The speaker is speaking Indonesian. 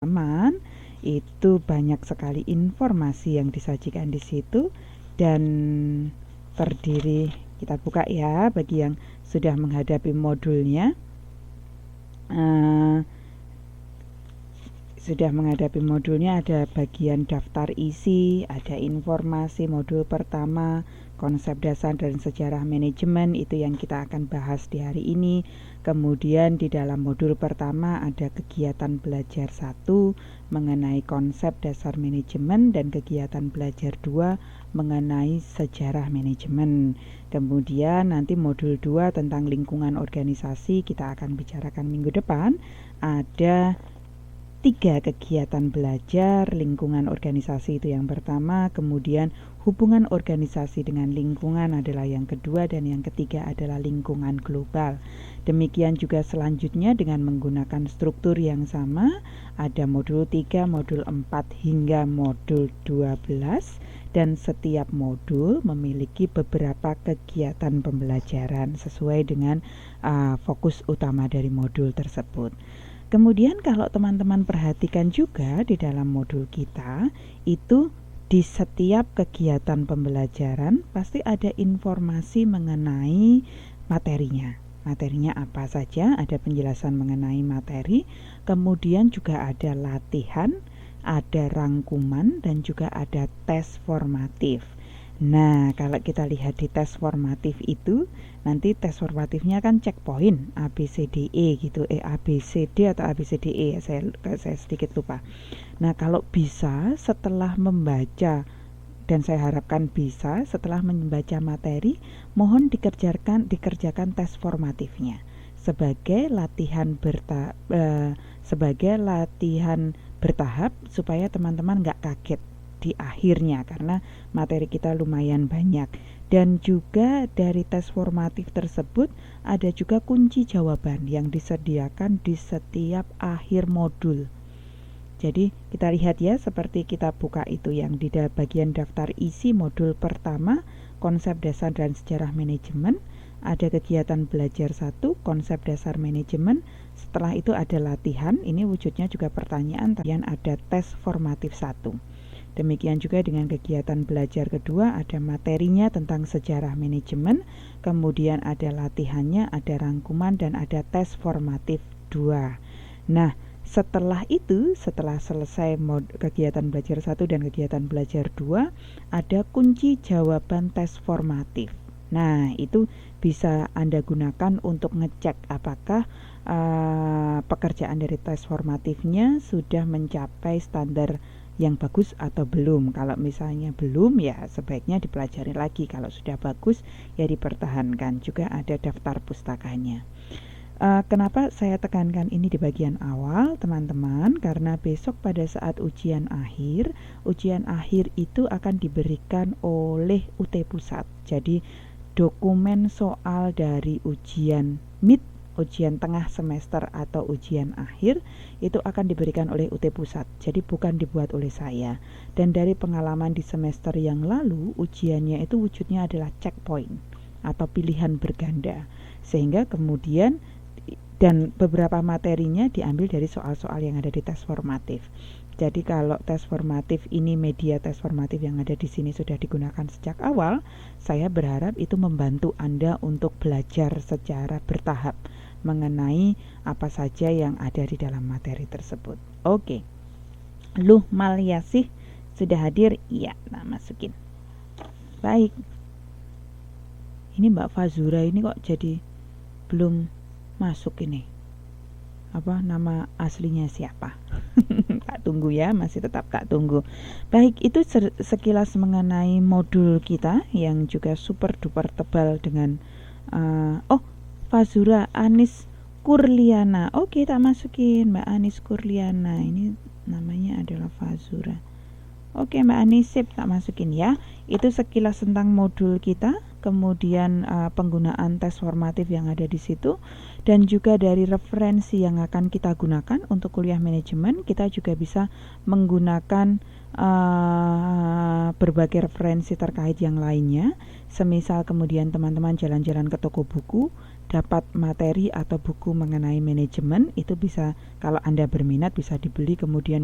halaman itu banyak sekali informasi yang disajikan di situ dan terdiri, kita buka ya bagi yang sudah menghadapi modulnya. Sudah menghadapi modulnya, ada bagian daftar isi, ada informasi modul pertama, konsep dasar dan sejarah manajemen, itu yang kita akan bahas di hari ini. Kemudian di dalam modul pertama ada kegiatan belajar 1 mengenai konsep dasar manajemen dan kegiatan belajar 2 mengenai sejarah manajemen. Kemudian nanti modul 2 tentang lingkungan organisasi kita akan bicarakan minggu depan. Ada 3 kegiatan belajar lingkungan organisasi, itu yang pertama. Kemudian hubungan organisasi dengan lingkungan adalah yang kedua, dan yang ketiga adalah lingkungan global. Demikian juga selanjutnya dengan menggunakan struktur yang sama, ada modul 3, modul 4 hingga modul 12, dan setiap modul memiliki beberapa kegiatan pembelajaran sesuai dengan fokus utama dari modul tersebut. Kemudian kalau teman-teman perhatikan juga di dalam modul kita, itu di setiap kegiatan pembelajaran pasti ada informasi mengenai materinya. Materinya apa saja, ada penjelasan mengenai materi, kemudian juga ada latihan, ada rangkuman, dan juga ada tes formatif. Nah, kalau kita lihat di tes formatif itu, nanti tes formatifnya kan checkpoint A, B, C, D, E gitu. A, B, C, D atau A, B, C, D, E, saya sedikit lupa. Nah, kalau bisa setelah membaca, dan saya harapkan bisa setelah membaca materi, mohon dikerjakan tes formatifnya sebagai latihan bertahap supaya teman-teman nggak kaget di akhirnya, karena materi kita lumayan banyak. Dan juga dari tes formatif tersebut ada juga kunci jawaban yang disediakan di setiap akhir modul. Jadi kita lihat ya, seperti kita buka itu yang di bagian daftar isi modul pertama, konsep dasar dan sejarah manajemen. Ada kegiatan belajar 1, konsep dasar manajemen. Setelah itu ada latihan, ini wujudnya juga pertanyaan, dan ada tes formatif 1. Demikian juga dengan kegiatan belajar kedua, ada materinya tentang sejarah manajemen, kemudian ada latihannya, ada rangkuman, dan ada tes formatif 2. Nah, setelah itu, setelah selesai kegiatan belajar 1 dan kegiatan belajar 2, ada kunci jawaban tes formatif. Nah, itu bisa Anda gunakan untuk ngecek apakah pekerjaan dari tes formatifnya sudah mencapai standar yang bagus atau belum. Kalau misalnya belum, ya sebaiknya dipelajari lagi. Kalau sudah bagus, ya dipertahankan. Juga ada daftar pustakanya. Kenapa saya tekankan ini di bagian awal, teman-teman? Karena besok pada saat ujian akhir itu akan diberikan oleh UT Pusat. Jadi dokumen soal dari ujian mid, ujian tengah semester atau ujian akhir itu akan diberikan oleh UT Pusat. Jadi bukan dibuat oleh saya. Dan dari pengalaman di semester yang lalu, ujiannya itu wujudnya adalah checkpoint atau pilihan berganda. Sehingga kemudian dan beberapa materinya diambil dari soal-soal yang ada di tes formatif. Jadi kalau tes formatif ini, media tes formatif yang ada di sini sudah digunakan sejak awal, saya berharap itu membantu Anda untuk belajar secara bertahap mengenai apa saja yang ada di dalam materi tersebut. Oke. Luh Malyasih sudah hadir? Iya, nah masukin. Baik. Ini Mbak Fazura ini kok jadi belum masuk ini. Apa nama aslinya siapa? Kak tunggu ya, masih tetap Kak tunggu. Baik, itu sekilas mengenai modul kita yang juga super duper tebal dengan Fazura Anis Kurliana. Oke, tak masukin Mbak Anis Kurliana. Ini namanya adalah Fazura. Oke Mbak Anis, sip, tak masukin ya. Itu sekilas tentang modul kita, kemudian penggunaan tes formatif yang ada di situ, dan juga dari referensi yang akan kita gunakan untuk kuliah manajemen. Kita juga bisa menggunakan berbagai referensi terkait yang lainnya. Semisal kemudian teman-teman jalan-jalan ke toko buku, dapat materi atau buku mengenai manajemen, itu bisa, kalau Anda berminat, bisa dibeli kemudian